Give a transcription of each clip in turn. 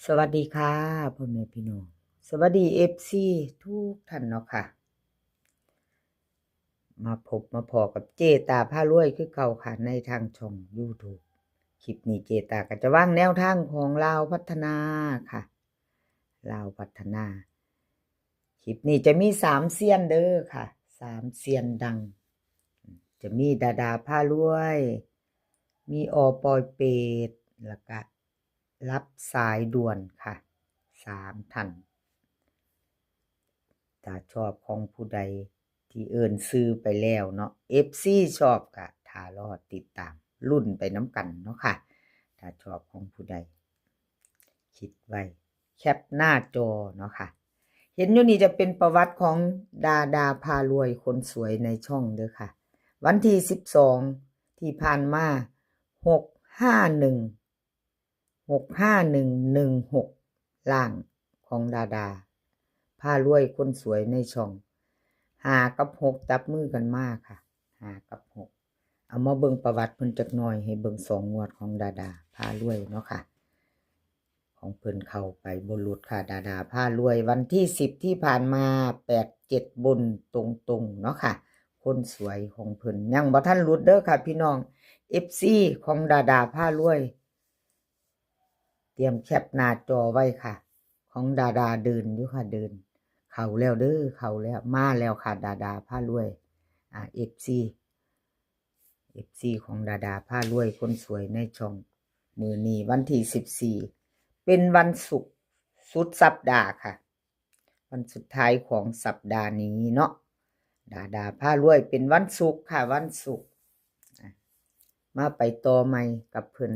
สวัสดีค่ะพ่อแม่พี่น้องสวัสดีFCทุกท่านเนาะค่ะมาพบมาพอกับเจตาพารวยคือเก่าค่ะในทางช่อง YouTube คลิปนี้เจตาก็จะวางแนวทางของลาวพัฒนาค่ะลาวพัฒนาคลิปนี้จะมี3เซียนเด้อค่ะ3เซียนดังจะมีดาดาพารวยมีปอยเปตแล้วก็รับสายด่วนค่ะ3ท่าน ถ้าชอบของผู้ใดที่เอิ้นซื้อไปแล้วเนาะ FC ชอบก็ถ้ารอติดตามรุ่นไปน้ำกันเนาะค่ะถ้าชอบของผู้ใดคิดไว้แคปหน้าจอเนาะค่ะเห็นอยู่นี่จะเป็นประวัติของดาพารวยคนสวยในช่องเด้อค่ะวันที่12ที่ผ่านมา651ล่างของดาพารวยคนสวยในช่อง5กับ6จับมือกันมากค่ะ5กับ6เอามาเบิ่งประวัติเพิ่นจักหน่อยให้เบิ่ง2งวดของดาพารวยเนาะค่ะของเพิ่นเข้าไปบ่หลุดค่ะดาพารวยวันที่10ที่ผ่านมา87บนตรงๆเนาะค่ะคนสวยของเพิ่นยังบ่ทันหลุดเด้อค่ะพี่น้อง FC ของดาพารวยเตรียมแคปหน้าจอไว้ค่ะของดาเดินอยู่ค่ะเดินเข้าแล้วเด้อเข้าแล้วมาแล้วค่ะดาพารวยFC ของดาพารวยคนสวยในช่องมื้อนี้วันที่14เป็นวันศุกร์สุดสัปดาห์ค่ะวันสุดท้ายของสัปดาห์นี้เนาะดาพารวยเป็นวันศุกร์ค่ะวันศุกร์มาไปต่อใหม่กับเพิ่น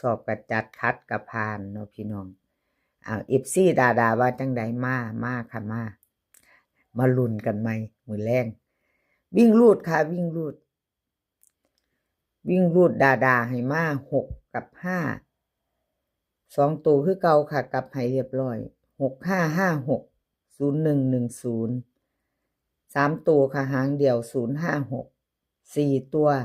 ชอบกระจัดคัดกระพานเนาะพี่น้องFC ดาว่าจังใดมาค่ะมาลุ้นกันใหม่มื้อแลงวิ่งรูดค่ะวิ่งรูดดาให้มา6กับ5 2ตัวคือเก่าค่ะกลับให้เรียบร้อย6556 0110 3ตัวค่ะหางเดียว056 4ตัว1056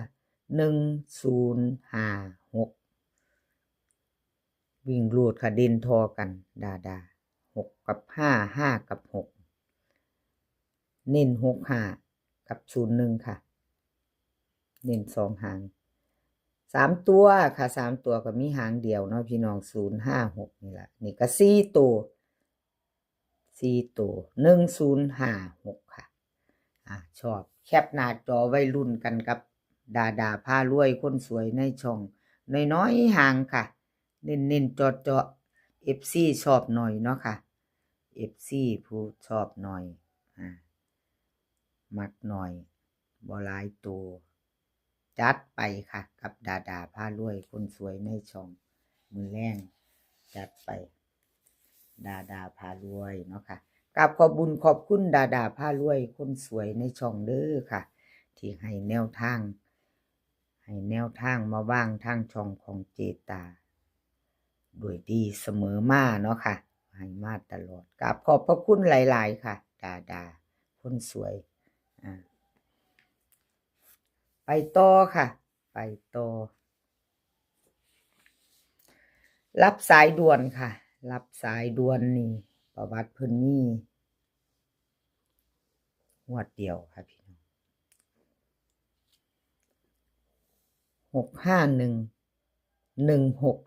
วิ่งรูดค่ะเด่นทอกันดา6กับ5กับ6เน้น65กับ01ค่ะเน้น2หาง3ตัวค่ะ3ตัวก็มีหางเดียวเนาะพี่น้อง056นี่ล่ะนี่ก็4ตัว1056ค่ะชอบแคปหน้าจอไว้รุ่นกันกับดาพารวยคนสวยในช่องน้อยๆห่างค่ะเน้นๆเจาะFC ชอบหน่อยเนาะค่ะ FC ผู้ชอบหน่อยมักหน่อยบ่หลายตัวจัดไปค่ะกับดาพารวยคนสวยในช่องมือแรงจัดไปดาพารวยเนาะค่ะกับขอบบุญขอบคุณดาพารวยคนสวยในช่องเด้อค่ะที่ให้แนวทางมาว่างทางช่องของเจตาด้วยดีเสมอมาเนาะค่ะให้มาตลอดกับขอบพระคุณหลายๆค่ะดาคนสวยไปต่อค่ะไปต่อรับสายด่วนค่ะรับสายด่วนนี่ประวัติเพิ่นนี่งวดเดียวค่ะพี่น้อง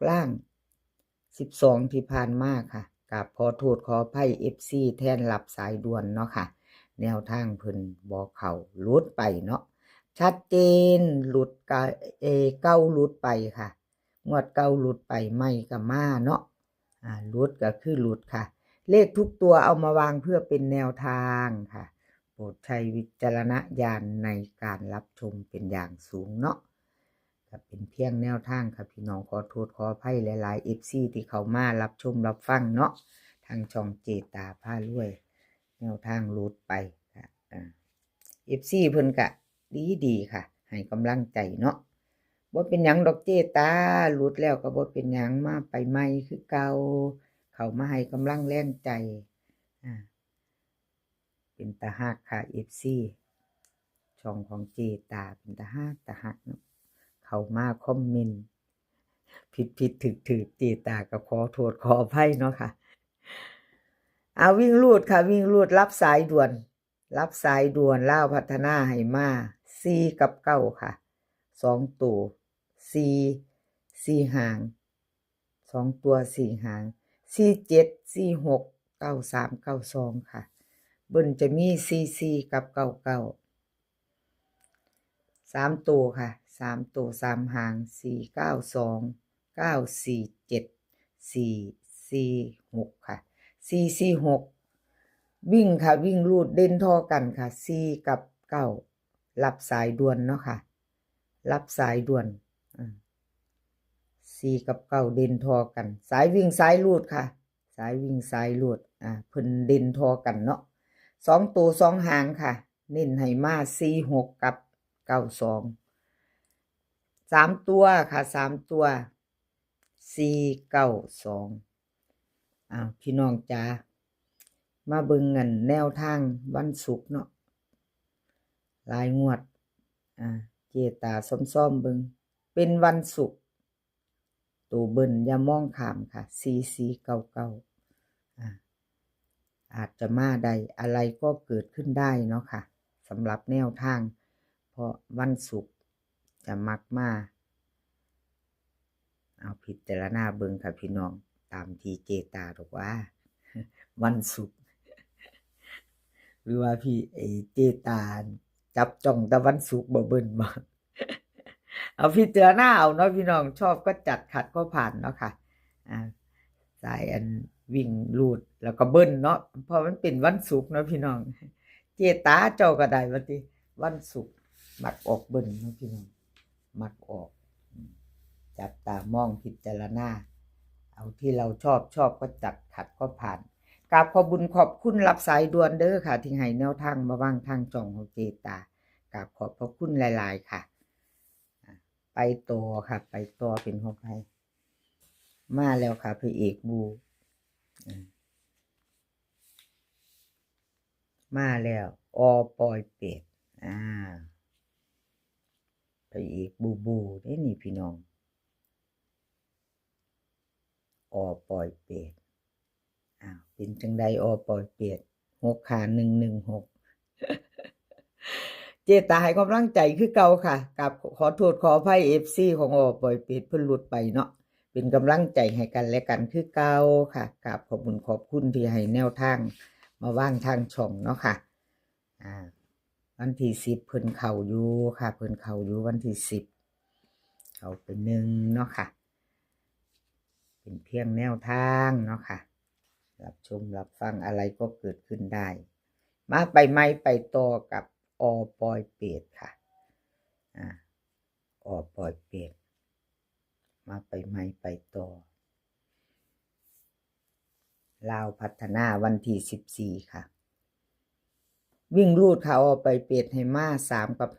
65116ล่าง12ที่ผ่านมาค่ะกับขอโทษขออภัย FC แทนรับสายด่วนเนาะค่ะแนวทางเพิ่นบ่เข้าหลุดไปเนาะชัดเจนหลุดเก้าหลุดไปค่ะงวดเก้าหลุดไปไม่ก็มาเนาะหลุดก็คือหลุดค่ะเลขทุกตัวเอามาวางเพื่อเป็นแนวทางค่ะโปรดใช้วิจารณญาณในการรับชมเป็นอย่างสูงเนาะก็เป็นเพียงแนวทางค่ะพี่น้องขอโทษขออภัยหลายๆ FC ที่เขามารับชมรับฟังเนาะทางช่องเจตาพารวยแนวทางหลุดไปค่ะFC เพิ่นก็ดีค่ะให้กำลังใจเนาะบ่เป็นหยังดอกเจตาหลุดแล้วก็บ่เป็นหยังมาไปใหม่คือเก่าเขามาให้กำลังแรงใจเป็นตาฮักค่ะ FC ช่องของเจตาเป็นตาฮักเนาะเขามาคอมเมนต์ ผิดถึกเจตาก็ขอโทษขออภัยเนาะค่ะเอาวิ่งรูดค่ะ วิ่งรูดรับสายด่วน รับสายด่วนลาวพัฒนาให้มา4กับ9ค่ะ2ตัว4หาง2ตัว4หาง47 46 93 92ค่ะเบิ่นจะมี44กับ99 3ตัวค่ะ3ตัว3หาง492 947 446ค่ะ446วิ่งค่ะวิ่งรูดเด่นทอกันค่ะ4กับ9รับสายด่วนเนาะค่ะรับสายด่วน4กับ9เด่นทอกันสายวิ่งสายรูดค่ะสายวิ่งสายรูดเพิ่นเด่นทอกันเนาะ2ตัว2หางค่ะเน้นให้มา46กับ92 3ตัวค่ะ3ตัว492พี่น้องจ๋ามาเบิ่งเงินแนวทางวันศุกร์เนาะรายงวดเจตาซ่อมๆเบิ่งเป็นวันศุกร์ตัวเบิ่นอย่ามองข้ามค่ะ4499อาจจะมาได้อะไรก็เกิดขึ้นได้เนาะค่ะสำหรับแนวทางเพราะวันศุกร์จะมักมาเอาพิจารณาเบิ่งค่ะพี่น้องตามที่เจตาบอกว่าวันศุกร์หรือว่าพี่เจตาจับจ้องแต่วันศุกร์บ่เบิ่นบ่เอาพิจารณาเอาเนาะพี่น้องชอบก็จัดขัดก็ผ่านเนาะค่ะสายอันวิ่งลูดแล้วก็เบิ้ลเนาะเพราะมันเป็นวันศุกร์เนาะพี่น้องเจตาเจ้าก็ได้ว่าติวันศุกร์มักออกเบิ้ลเนาะพี่น้องมักออกจับตามองพิจารณาเอาที่เราชอบก็จัดขัดก็ผ่านกราบขอบบุญขอบคุณรับสายด่วนเด้อค่ะที่ให้แนวทางมาว่างทางจ่องของเจตากราบขอบพระคุณหลายๆค่ะไปต่อค่ะไปต่อเป็นของใครมาแล้วค่ะพระเอกบูมาแล้วอปอยเป็ดพระเอกบูได้นี่พี่น้องอปอยเป็ดเป็นจังใดอปอยเป็ด6ขา116เจตาให้กำลังใจคือเก่าค่ะกับขอโทษขออภัย FC ของอปอยเป็ดเพิ่นหลุดไปเนาะเป็นกำลังใจให้กันและกันคือเก่าค่ะกับขอบคุณขอบคุณที่ให้แนวทางมาว่างทางช่องเนาะค่ะวันที่10เพิ่นเข้าอยู่ค่ะเพิ่นเข้าอยู่วันที่10เข้าไป1เนาะค่ะเป็นเพียงแนวทางเนาะค่ะรับชมรับฟังอะไรก็เกิดขึ้นได้มาไปไม่ไปต่อกับอปอยเป็ดค่ะอปอยเป็ดมาไปไม่ไปต่อลาวพัฒนาวันที่14ค่ะวิ่งรูดค่ะออกไปเป็ดให้มา3กับ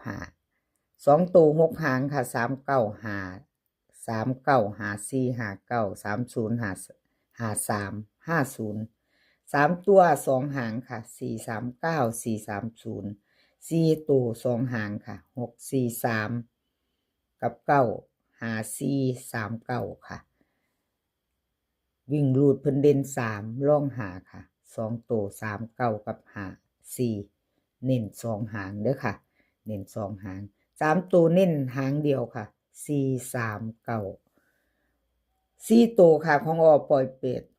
5 2ตัว6หางค่ะ395 39 54 59 30 53 50 3ตัว2หางค่ะ439 430 4ตัว2หางค่ะ643กับ9 5439ค่ะวิ่งรูดเพิ่นเด่น3ล่องหาค่ะ2ตัว39กับ54เน้น2หางเด้อค่ะเน้น2หาง3ตัวเน้นหางเดียวค่ะ439 4ตัวค่ะของอปล่อยเป็ด6439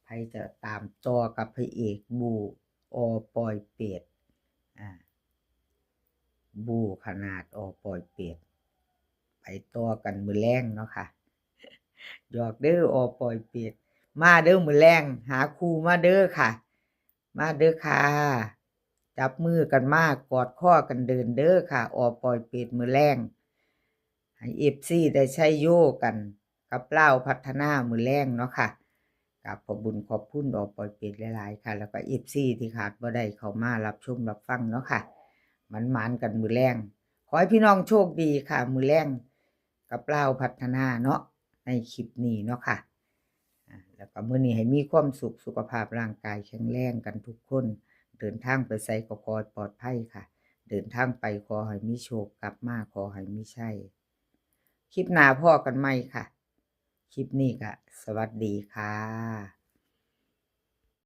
ใครจะตามต่อกับพระเอกบูอปล่อยเป็ดบูขนาดอปล่อยเป็ดไปต่อกันมือแรงเนาะค่ะหยอกเด้ออปล่อยเป็ดมาเด้อมือแรงหาครูมาเด้อค่ะมาเด้อค่ะจับมือกันมากกอดข้อกันเดินเด้อค่ะอปล่อยเป็ดมือแรงให้FCได้ใช้โยกันกับเล่าพัฒนามือแรงเนาะค่ะกับขอบบุญขอบคุณอปล่อยเป็ดหลายๆค่ะแล้วก็FCที่ขาดบ่ได้เข้ามารับชมรับฟังเนาะค่ะมันกันมือแรงขอให้พี่น้องโชคดีค่ะมือแรงกับเล่าพัฒนาเนาะในคลิปนี้เนาะค่ะแล้วก็มื้อนี้ให้มีความสุขสุขภาพร่างกายแข็งแรงกันทุกคนเดินทางไปไสก็ขอปลอดภัยค่ะ เดินทางไปขอให้มีโชคกลับมาขอให้มีชัยคลิปหน้าพ่อกันใหม่ค่ะ คลิปนี้ก็สวัสดีค่ะ